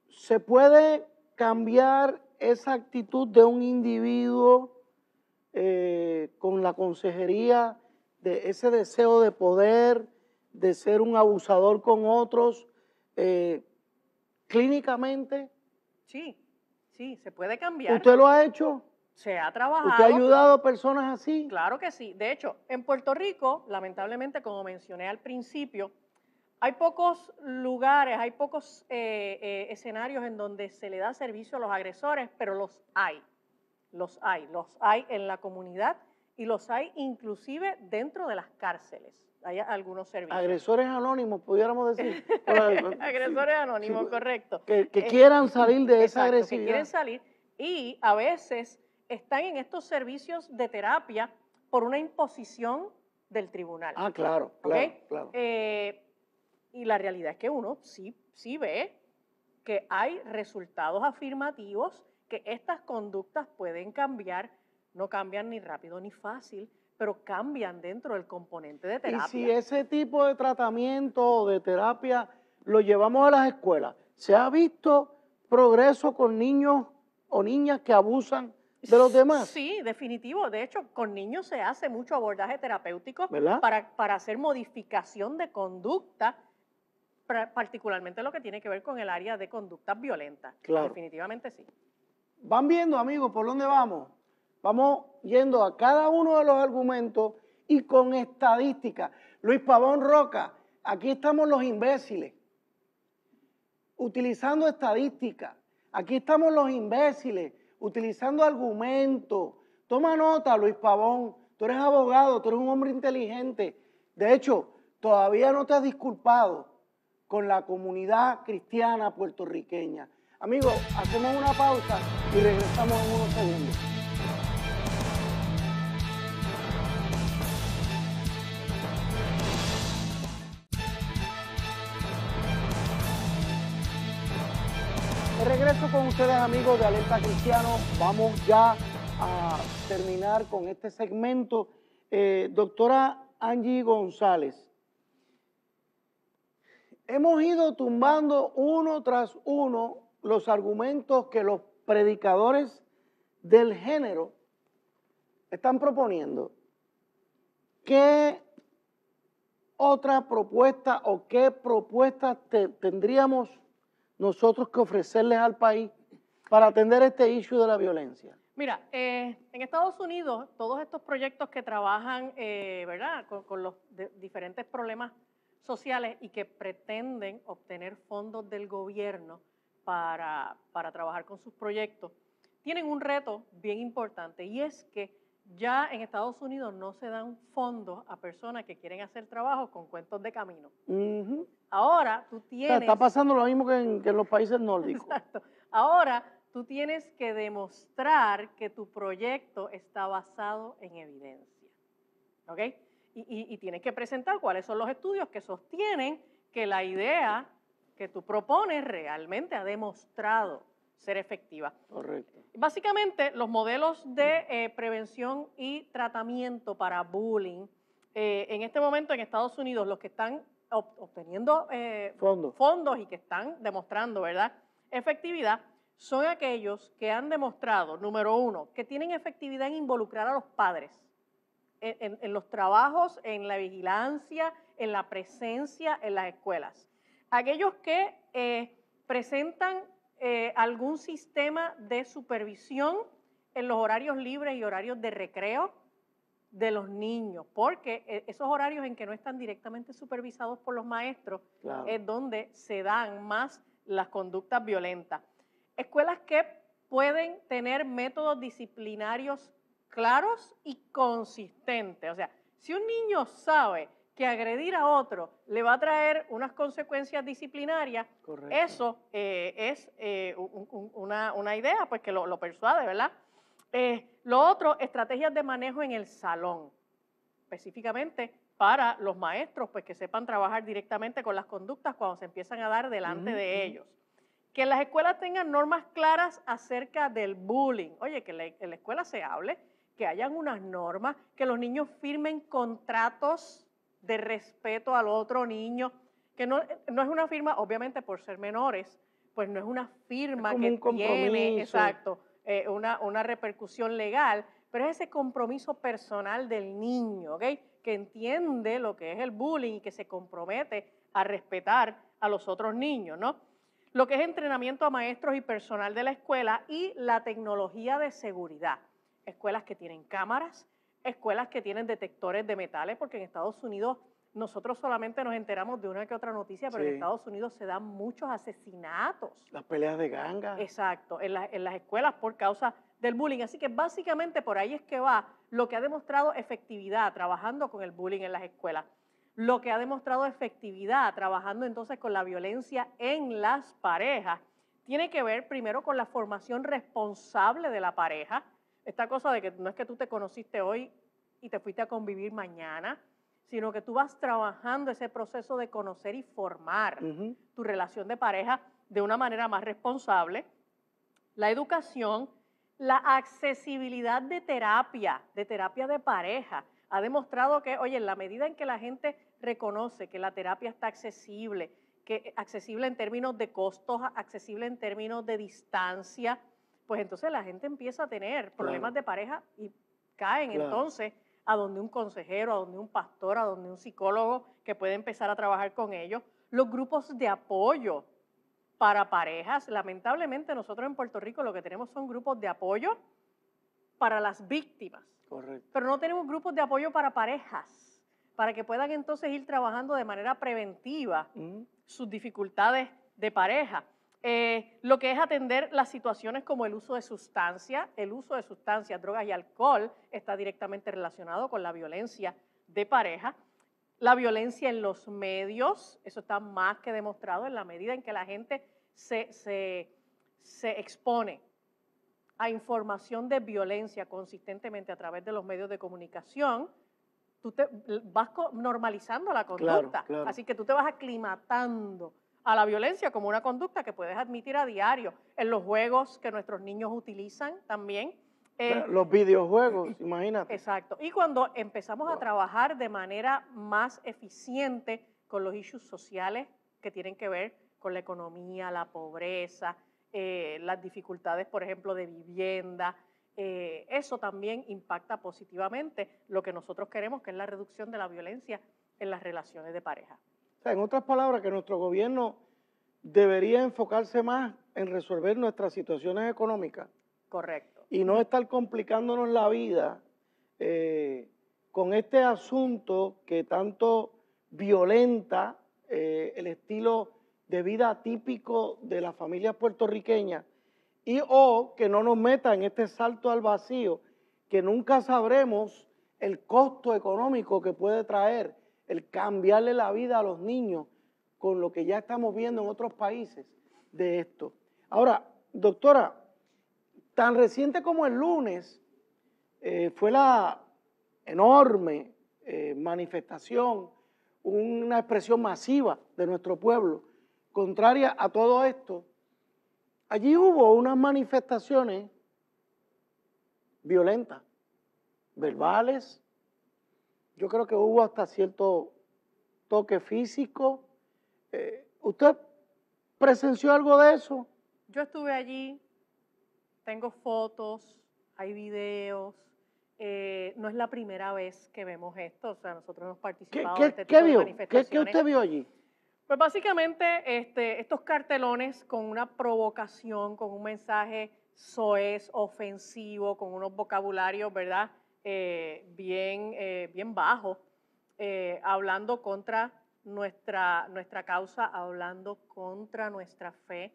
¿se puede cambiar esa actitud de un individuo con la consejería de ese deseo de poder, de ser un abusador con otros, clínicamente? Sí, sí, se puede cambiar. ¿Usted lo ha hecho? Se ha trabajado. ¿Usted ha ayudado a personas así? Claro que sí. De hecho, en Puerto Rico, lamentablemente, como mencioné al principio, hay pocos lugares, hay pocos escenarios en donde se le da servicio a los agresores, pero los hay. Los hay en la comunidad y los hay inclusive dentro de las cárceles. Hay algunos servicios. Agresores anónimos, pudiéramos decir. Agresores anónimos, Sí, correcto. Que quieran salir de esa Exacto, agresividad. que quieren salir y a veces están en estos servicios de terapia por una imposición del tribunal. Ah, claro, ¿Okay? claro. Y la realidad es que uno sí ve que hay resultados afirmativos, que estas conductas pueden cambiar, no cambian ni rápido ni fácil, pero cambian dentro del componente de terapia. Y si ese tipo de tratamiento o de terapia lo llevamos a las escuelas, ¿se ha visto progreso con niños o niñas que abusan de los demás? Sí, definitivo. De hecho, con niños se hace mucho abordaje terapéutico, ¿verdad? Para hacer modificación de conducta, particularmente lo que tiene que ver con el área de conductas violentas. Claro. Definitivamente sí. Van viendo, amigos, por dónde vamos. Vamos yendo a cada uno de los argumentos y con estadística. Luis Pavón Roca, aquí estamos los imbéciles, utilizando estadística. Aquí estamos los imbéciles, utilizando argumentos. Toma nota, Luis Pavón, tú eres abogado, tú eres un hombre inteligente. De hecho, todavía no te has disculpado con la comunidad cristiana puertorriqueña. Amigos, hacemos una pausa y regresamos en unos segundos. De regreso con ustedes, amigos de Alerta Cristiano. Vamos ya a terminar con este segmento. Doctora Angie González, hemos ido tumbando uno tras uno los argumentos que los predicadores del género están proponiendo. ¿Qué otra propuesta o qué propuestas tendríamos nosotros que ofrecerles al país para atender este issue de la violencia? Mira, en Estados Unidos, todos estos proyectos que trabajan, ¿verdad?, con los diferentes problemas sociales y que pretenden obtener fondos del gobierno para trabajar con sus proyectos, tienen un reto bien importante, y es que ya en Estados Unidos no se dan fondos a personas que quieren hacer trabajo con cuentos de camino. Ahora tú tienes... O sea, está pasando lo mismo que en los países nórdicos. Exacto. Ahora tú tienes que demostrar que tu proyecto está basado en evidencia. ¿Ok? Y tienes que presentar cuáles son los estudios que sostienen que la idea que tú propones realmente ha demostrado ser efectiva. Correcto. Básicamente, los modelos de prevención y tratamiento para bullying, en este momento en Estados Unidos, los que están obteniendo fondos y que están demostrando, ¿verdad?, efectividad, son aquellos que han demostrado, número uno, que tienen efectividad en involucrar a los padres en los trabajos, en la vigilancia, en la presencia en las escuelas. Aquellos que presentan algún sistema de supervisión en los horarios libres y horarios de recreo de los niños, porque esos horarios en que no están directamente supervisados por los maestros, claro, es donde se dan más las conductas violentas. Escuelas que pueden tener métodos disciplinarios claros y consistentes. O sea, si un niño sabe que agredir a otro le va a traer unas consecuencias disciplinarias, Correcto. eso es una idea pues que lo persuade, ¿verdad? Lo otro, estrategias de manejo en el salón, específicamente para los maestros, pues que sepan trabajar directamente con las conductas cuando se empiezan a dar delante de ellos. Que las escuelas tengan normas claras acerca del bullying. Oye, que en la escuela se hable, que hayan unas normas, que los niños firmen contratos de respeto al otro niño, que no es una firma, obviamente por ser menores, pues no es una firma como que un compromiso. tiene, exacto, una repercusión legal, pero es ese compromiso personal del niño, ¿ok? Que entiende lo que es el bullying y que se compromete a respetar a los otros niños, ¿no? Lo que es entrenamiento a maestros y personal de la escuela y la tecnología de seguridad. Escuelas que tienen cámaras, escuelas que tienen detectores de metales, porque en Estados Unidos nosotros solamente nos enteramos de una que otra noticia, pero en Estados Unidos se dan muchos asesinatos. Las peleas de gangas. Exacto, en las escuelas por causa del bullying. Así que básicamente por ahí es que va lo que ha demostrado efectividad trabajando con el bullying en las escuelas. Lo que ha demostrado efectividad trabajando entonces con la violencia en las parejas tiene que ver primero con la formación responsable de la pareja. Esta cosa de que no es que tú te conociste hoy y te fuiste a convivir mañana, sino que tú vas trabajando ese proceso de conocer y formar tu relación de pareja de una manera más responsable. La educación, la accesibilidad de terapia de pareja. Ha demostrado que, oye, en la medida en que la gente reconoce que la terapia está accesible, que accesible en términos de costos, accesible en términos de distancia, pues entonces la gente empieza a tener problemas de pareja y caen entonces a donde un consejero, a donde un pastor, a donde un psicólogo que puede empezar a trabajar con ellos. Los grupos de apoyo para parejas, lamentablemente nosotros en Puerto Rico lo que tenemos son grupos de apoyo para las víctimas. Correcto. Pero no tenemos grupos de apoyo para parejas, para que puedan entonces ir trabajando de manera preventiva sus dificultades de pareja. Lo que es atender las situaciones como el uso de sustancias, drogas y alcohol está directamente relacionado con la violencia de pareja. La violencia en los medios, eso está más que demostrado en la medida en que la gente se expone a información de violencia consistentemente a través de los medios de comunicación, tú te vas normalizando la conducta. Claro. Así que tú te vas aclimatando a la violencia como una conducta que puedes admitir a diario en los juegos que nuestros niños utilizan también. Los videojuegos, imagínate. Exacto. Y cuando empezamos a trabajar de manera más eficiente con los issues sociales que tienen que ver con la economía, la pobreza, las dificultades, por ejemplo, de vivienda, eso también impacta positivamente lo que nosotros queremos, que es la reducción de la violencia en las relaciones de pareja. O sea, en otras palabras, que nuestro gobierno debería enfocarse más en resolver nuestras situaciones económicas. Correcto. Y no estar complicándonos la vida con este asunto que tanto violenta el estilo de vida típico de las familias puertorriqueñas y o que no nos meta en este salto al vacío que nunca sabremos el costo económico que puede traer el cambiarle la vida a los niños con lo que ya estamos viendo en otros países de esto. Ahora, doctora, tan reciente como el lunes fue la enorme manifestación, una expresión masiva de nuestro pueblo, contraria a todo esto. Allí hubo unas manifestaciones violentas, verbales, yo creo que hubo hasta cierto toque físico. ¿Usted presenció algo de eso? Yo estuve allí, tengo fotos, hay videos, no es la primera vez que vemos esto, o sea, nosotros hemos participado en este tipo de manifestaciones. ¿Qué usted vio allí? Pues básicamente estos cartelones con una provocación, con un mensaje soez, ofensivo, con unos vocabularios, ¿verdad?, bien bajos, hablando contra nuestra causa hablando contra nuestra fe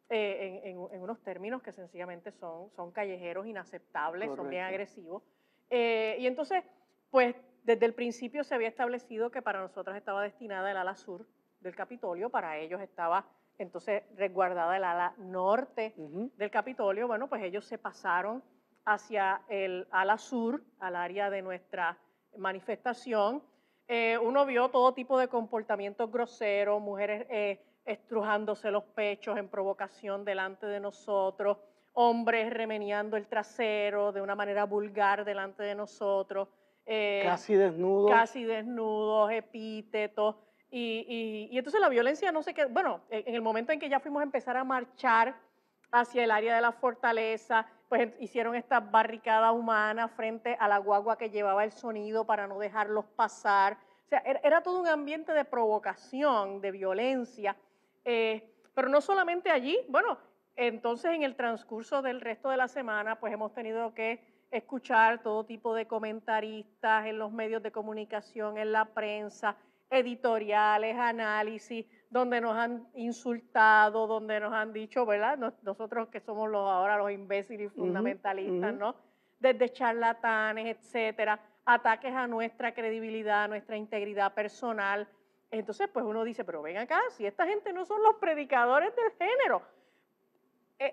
en unos términos que sencillamente son callejeros, inaceptables, son bien Correcto. agresivos. Y entonces, pues desde el principio se había establecido que para nosotros estaba destinada el ala sur del Capitolio, para ellos estaba entonces resguardada el ala norte del Capitolio. Bueno, pues ellos se pasaron hacia el ala sur, al área de nuestra manifestación. Uno vio todo tipo de comportamientos groseros, mujeres estrujándose los pechos en provocación delante de nosotros, hombres remeneando el trasero de una manera vulgar delante de nosotros. Casi desnudos. Casi desnudos, epítetos. Y entonces la violencia no sé qué, bueno, en el momento en que ya fuimos a empezar a marchar hacia el área de la fortaleza, pues hicieron esta barricada humana frente a la guagua que llevaba el sonido para no dejarlos pasar. O sea, era todo un ambiente de provocación, de violencia, pero no solamente allí. Bueno, entonces en el transcurso del resto de la semana, pues hemos tenido que escuchar todo tipo de comentaristas en los medios de comunicación, en la prensa, editoriales, análisis, donde nos han insultado, donde nos han dicho, ¿verdad? Nosotros que somos ahora los imbéciles fundamentalistas, ¿no? Desde charlatanes, etcétera, ataques a nuestra credibilidad, a nuestra integridad personal. Entonces, pues uno dice, pero ven acá, si esta gente no son los predicadores del género.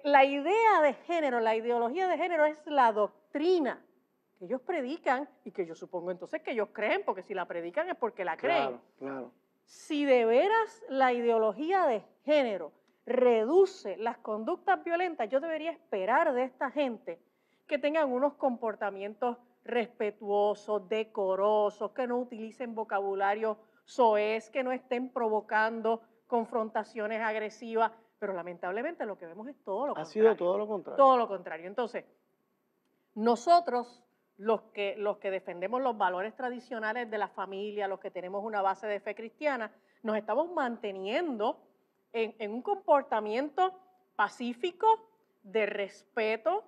La idea de género, la ideología de género es la doctrina que ellos predican y que yo supongo entonces que ellos creen, porque si la predican es porque la creen. Claro, claro. Si de veras la ideología de género reduce las conductas violentas, yo debería esperar de esta gente que tengan unos comportamientos respetuosos, decorosos, que no utilicen vocabulario soez, que no estén provocando confrontaciones agresivas, pero lamentablemente lo que vemos es todo lo contrario. Ha sido todo lo contrario. Todo lo contrario. Entonces, nosotros, los que defendemos los valores tradicionales de la familia, los que tenemos una base de fe cristiana, nos estamos manteniendo en un comportamiento pacífico, de respeto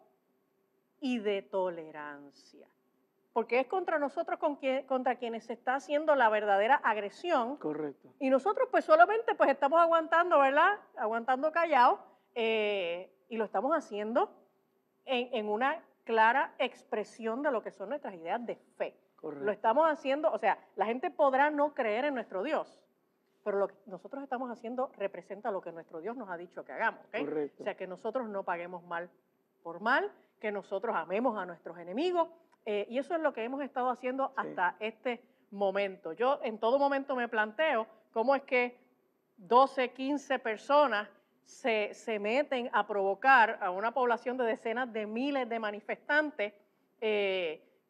y de tolerancia. Porque es contra nosotros contra quienes se está haciendo la verdadera agresión. Correcto. Y nosotros pues solamente pues estamos aguantando, ¿verdad? Aguantando callados, y lo estamos haciendo en una clara expresión de lo que son nuestras ideas de fe. Correcto. Lo estamos haciendo, o sea, la gente podrá no creer en nuestro Dios, pero lo que nosotros estamos haciendo representa lo que nuestro Dios nos ha dicho que hagamos, ¿ok? Correcto. O sea, que nosotros no paguemos mal por mal, que nosotros amemos a nuestros enemigos, y eso es lo que hemos estado haciendo hasta este momento. Yo en todo momento me planteo cómo es que 12, 15 personas se meten a provocar a una población de decenas de miles de manifestantes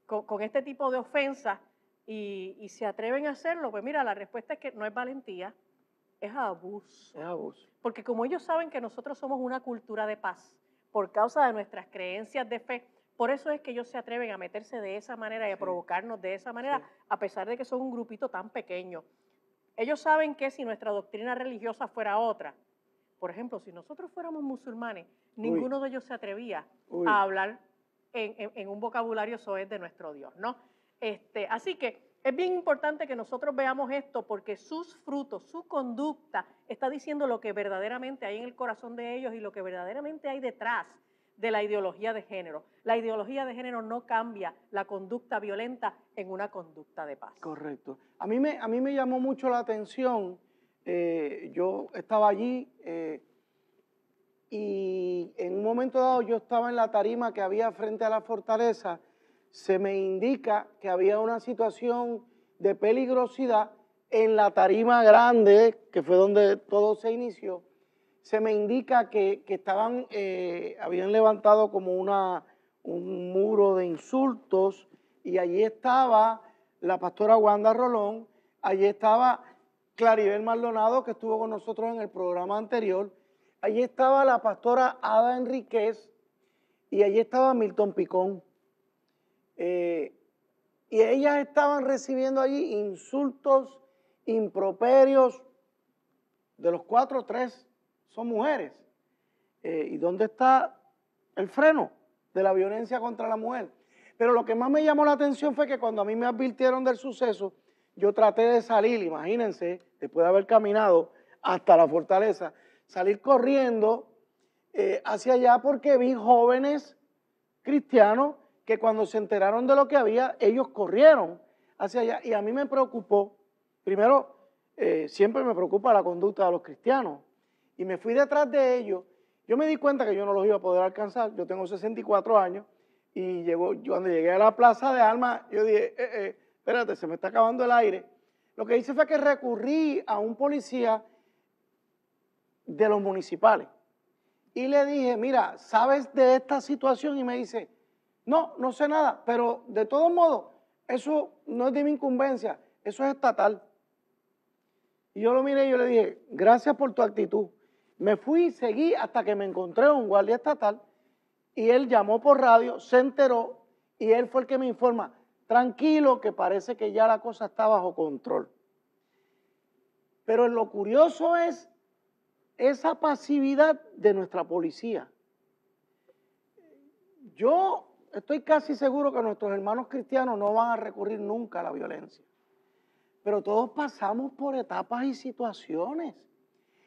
con este tipo de ofensas y se atreven a hacerlo. Pues mira, la respuesta es que no es valentía, es abuso. Es abuso. Porque como ellos saben que nosotros somos una cultura de paz por causa de nuestras creencias de fe, por eso es que ellos se atreven a meterse de esa manera y a provocarnos de esa manera, a pesar de que son un grupito tan pequeño. Ellos saben que si nuestra doctrina religiosa fuera otra, por ejemplo, si nosotros fuéramos musulmanes, ninguno de ellos se atrevía a hablar en un vocabulario soez de nuestro Dios, ¿no? Así que es bien importante que nosotros veamos esto porque sus frutos, su conducta está diciendo lo que verdaderamente hay en el corazón de ellos y lo que verdaderamente hay detrás de la ideología de género. La ideología de género no cambia la conducta violenta en una conducta de paz. Correcto. A mí me llamó mucho la atención. Yo estaba allí y en un momento dado yo estaba en la tarima que había frente a la fortaleza. Se me indica que había una situación de peligrosidad en la tarima grande, que fue donde todo se inició. Se me indica que habían levantado como un muro de insultos y allí estaba la pastora Wanda Rolón, allí estaba Claribel Maldonado, que estuvo con nosotros en el programa anterior, allí estaba la pastora Ada Enríquez y allí estaba Milton Picón. Y ellas estaban recibiendo allí insultos, improperios, de los 4, 3 son mujeres. ¿Y dónde está el freno de la violencia contra la mujer? Pero lo que más me llamó la atención fue que cuando a mí me advirtieron del suceso, yo traté de salir, imagínense, después de haber caminado hasta la fortaleza, salir corriendo hacia allá porque vi jóvenes cristianos que cuando se enteraron de lo que había, ellos corrieron hacia allá. Y a mí me preocupó, primero, siempre me preocupa la conducta de los cristianos. Y me fui detrás de ellos. Yo me di cuenta que yo no los iba a poder alcanzar. Yo tengo 64 años y cuando llegué a la Plaza de Armas, yo dije, espérate, se me está acabando el aire. Lo que hice fue que recurrí a un policía de los municipales y le dije, mira, ¿sabes de esta situación? Y me dice, no, no sé nada, pero de todos modos, eso no es de mi incumbencia, eso es estatal. Y yo lo miré y yo le dije, gracias por tu actitud. Me fui y seguí hasta que me encontré un guardia estatal y él llamó por radio, se enteró y él fue el que me informa, tranquilo, que parece que ya la cosa está bajo control. Pero lo curioso es esa pasividad de nuestra policía. Yo estoy casi seguro que nuestros hermanos cristianos no van a recurrir nunca a la violencia. Pero todos pasamos por etapas y situaciones.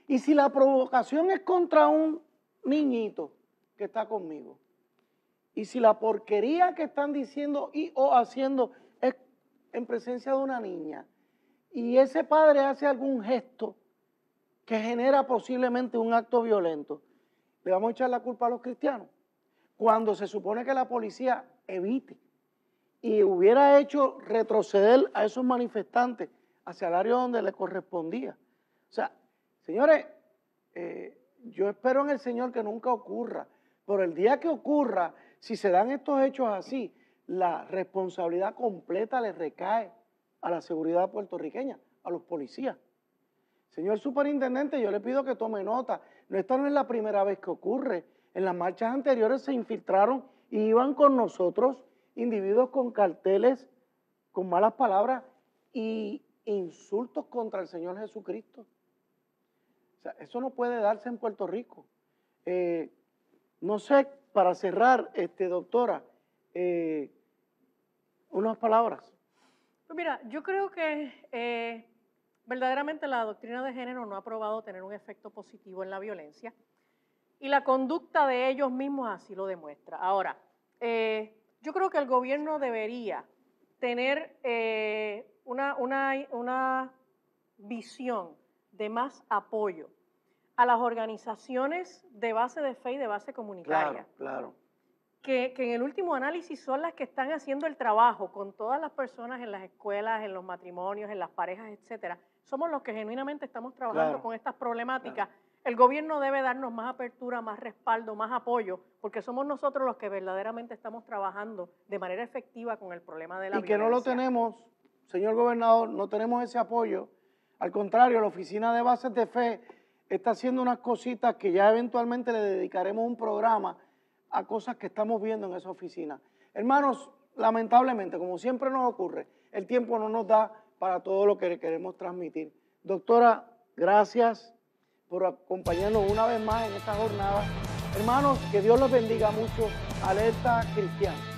Y si la provocación es contra un niñito que está conmigo, y si la porquería que están diciendo y o haciendo es en presencia de una niña, y ese padre hace algún gesto que genera posiblemente un acto violento, ¿le vamos a echar la culpa a los cristianos? Cuando se supone que la policía evite y hubiera hecho retroceder a esos manifestantes hacia el área donde les correspondía. O sea, señores, yo espero en el Señor que nunca ocurra, pero el día que ocurra, si se dan estos hechos así, la responsabilidad completa le recae a la seguridad puertorriqueña, a los policías. Señor superintendente, yo le pido que tome nota. Esta no es la primera vez que ocurre. En las marchas anteriores se infiltraron y iban con nosotros individuos con carteles, con malas palabras y insultos contra el Señor Jesucristo. O sea, eso no puede darse en Puerto Rico. No sé, para cerrar, doctora, unas palabras. Pues mira, yo creo que verdaderamente la doctrina de género no ha probado tener un efecto positivo en la violencia y la conducta de ellos mismos así lo demuestra. Ahora, yo creo que el gobierno debería tener una visión de más apoyo a las organizaciones de base de fe y de base comunitaria. Claro, claro. Que en el último análisis son las que están haciendo el trabajo con todas las personas en las escuelas, en los matrimonios, en las parejas, etcétera. Somos los que genuinamente estamos trabajando con estas problemáticas. Claro. El gobierno debe darnos más apertura, más respaldo, más apoyo, porque somos nosotros los que verdaderamente estamos trabajando de manera efectiva con el problema de la violencia. Y que no lo tenemos, señor gobernador, no tenemos ese apoyo. Al contrario, la Oficina de Bases de Fe está haciendo unas cositas que ya eventualmente le dedicaremos un programa a cosas que estamos viendo en esa oficina. Hermanos, lamentablemente, como siempre nos ocurre, el tiempo no nos da para todo lo que queremos transmitir. Doctora, gracias por acompañarnos una vez más en esta jornada. Hermanos, que Dios los bendiga mucho. Alerta Cristiana.